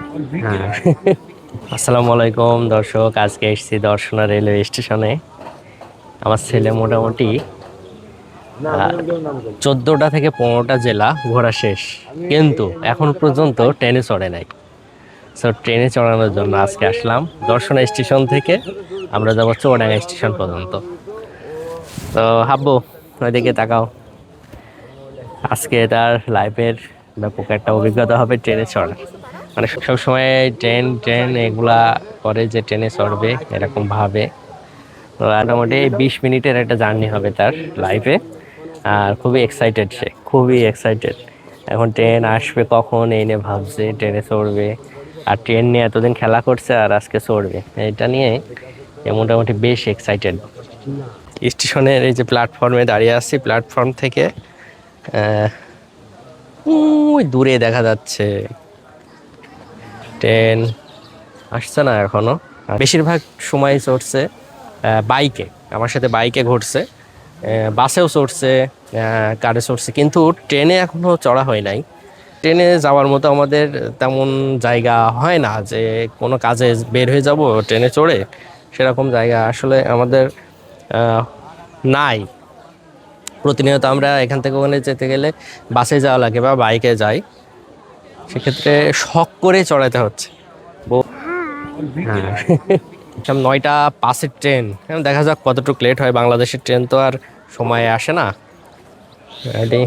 হ্যাঁ। আসসালামু আলাইকুম দর্শক, আজকে এসেছি দর্শনা রেলওয়ে স্টেশনে। আমার ছেলে মোটামুটি 14টা থেকে 15টা জেলা ঘোরা শেষ, কিন্তু এখন পর্যন্ত ট্রেনে চড়ে নাই। সো ট্রেনে চড়ানোর জন্য আজকে আসলাম। দর্শনা স্টেশন থেকে আমরা যাবো চুয়াডাঙ্গা স্টেশন পর্যন্ত। তো হাব্বু, ওইদিকে তাকাও। আজকে তার লাইফের ব্যাপক একটা অভিজ্ঞতা হবে ট্রেনে চড়া। মানে সবসময় ট্রেন ট্রেন এগুলা করে যে ট্রেনে চড়বে এরকম ভাবে। তো মোটামুটি 20 মিনিটের একটা জার্নি হবে তার লাইফে। আর খুবই এক্সাইটেড, সে খুবই এক্সাইটেড। এখন ট্রেন আসবে কখন এই নিয়ে ভাবছে, ট্রেনে চড়বে। আর ট্রেন নিয়ে এতদিন খেলা করছে আর আজকে চড়বে, এটা নিয়ে এ মোটামুটি বেশ এক্সাইটেড। স্টেশনের এই যে প্ল্যাটফর্মে দাঁড়িয়ে আছি, প্ল্যাটফর্ম থেকে ওই দূরে দেখা যাচ্ছে ট্রেন আসছে না এখনো। আর বেশিরভাগ সময় চড়ছে বাইকে, আমার সাথে বাইকে ঘুরছে, বাসেও চড়ছে, কারে চড়ছে, কিন্তু ট্রেনে এখনো চড়া হয় নাই। ট্রেনে যাওয়ার মতো আমাদের তেমন জায়গা হয় না যে কোনো কাজে বের হয়ে যাব ট্রেনে চড়ে, সেরকম জায়গা আসলে আমাদের নাই। প্রতিনিয়ত আমরা এখান থেকে ওখানে যেতে গেলে বাসে যাওয়া লাগে বা বাইকে যাই, সেক্ষেত্রে শখ করে চড়াতে হচ্ছে। হ্যাঁ। 9টা 5-এর ট্রেন, দেখা যাক কতটুকু লেট হয়। বাংলাদেশের ট্রেন তো আর সময়ে আসে না। এটি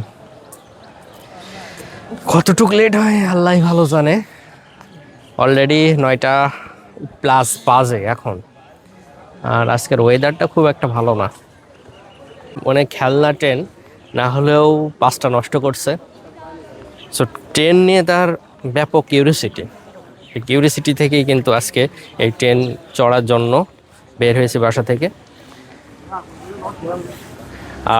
কতটুকু লেট হয় আল্লাহ ভালো জানে। অলরেডি 9টা+ বাজে এখন। আর আজকের ওয়েদারটা খুব একটা ভালো না, মানে খেলনা ট্রেন না হলেও 5টা নষ্ট করছে। সো ট্রেন নিয়ে তার ব্যাপক কিউরিওসিটি, এই কিউরিওসিটি থেকেই কিন্তু আজকে এই ট্রেন চড়ার জন্য বের হয়েছে বাসা থেকে।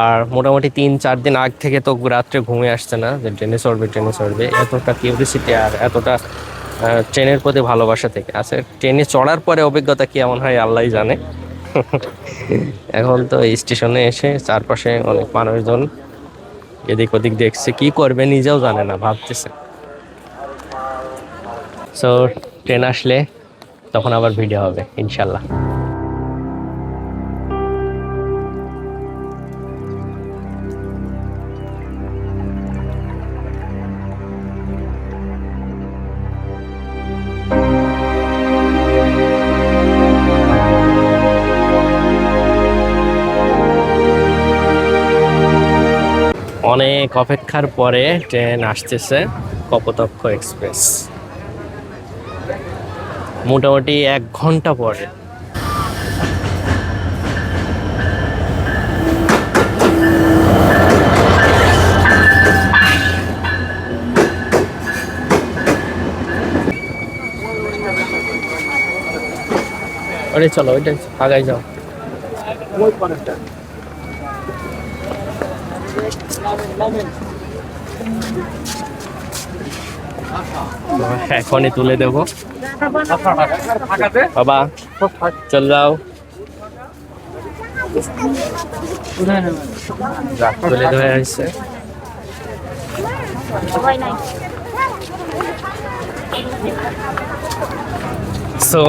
আর মোটামুটি 3-4 দিন আগ থেকে তো রাত্রে ঘুমিয়ে আসছে না যে ট্রেনে চড়বে ট্রেনে চড়বে, এতটা কিউরিওসিটি আর এতটা ট্রেনের প্রতি ভালোবাসা থেকে আছে। ট্রেনে চড়ার পরে অভিজ্ঞতা কেমন হয় আল্লাহই জানে। এখন তো স্টেশনে এসে চারপাশে অনেক মানুষজন এদিক ওদিক দেখছে, কি করবে নিজেও জানে না, ভাবতেছে। সো ট্রেন আসলে তখন আবার ভিডিও হবে ইনশাল্লাহ। অনেক অপেক্ষার পরে ট্রেন আসতেছে, কপোতাক্ষ এক্সপ্রেস। মোটামুটি 1 ঘন্টা পরে। ওরে চলো, ওইটা আগাই যাও। এখনই তুলে দেবো বাবা, চল যাও। তুলে দেওয়া হয়েছে। সো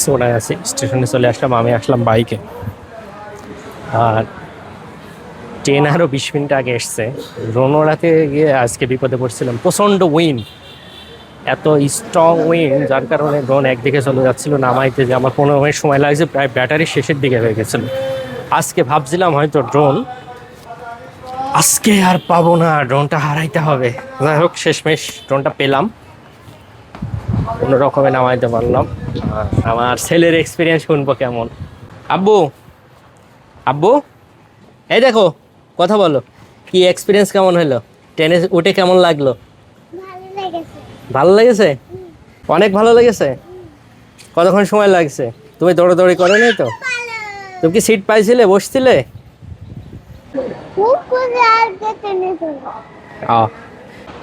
সোনায় আছি, স্টেশনে চলে আসলাম। আমি আসলাম বাইকে, আর ট্রেন আরও 20 মিনিট আগে এসছে। রোনোরাতে গিয়ে আজকে বিপদে পড়ছিলাম, প্রচণ্ড উইন্ড, এত স্ট্রং উইন্ড, যার কারণে ড্রোন একদিকে চলে যাচ্ছিল নামাইতে, যে আমার 15 মিনিট সময় লাগছে, প্রায় ব্যাটারি শেষের দিকে হয়ে গেছিল। আজকে ভাবছিলাম হয়তো ড্রোন আজকে আর পাবো না, ড্রোনটা হারাইতে হবে। যাই হোক, শেষমেশ ড্রোনটা পেলাম, কোনো রকমে নামাইতে পারলাম। আমার ছেলের এক্সপিরিয়েন্স শুনবো কেমন। আব্বু, আব্বু, এই দেখো, কথা বলো। কি এক্সপিরিয়েন্স কেমন হলো? ট্রেনে উঠে কেমন লাগলো? ভালো লেগেছে। ভালো লেগেছে? অনেক ভালো লেগেছে। কতক্ষণ সময় লাগছে? তুমি দৌড়াদৌড়ি করো নাই তো? ভালো। তুমি কি সিট পাইছিলে, বসছিলে? খুব খুশি আজকে ট্রেনে চড়ে।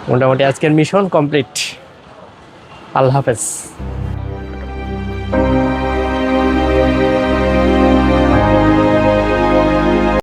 মোটামুটি আজকের মিশন কমপ্লিট। আল্লাহ হাফেজ।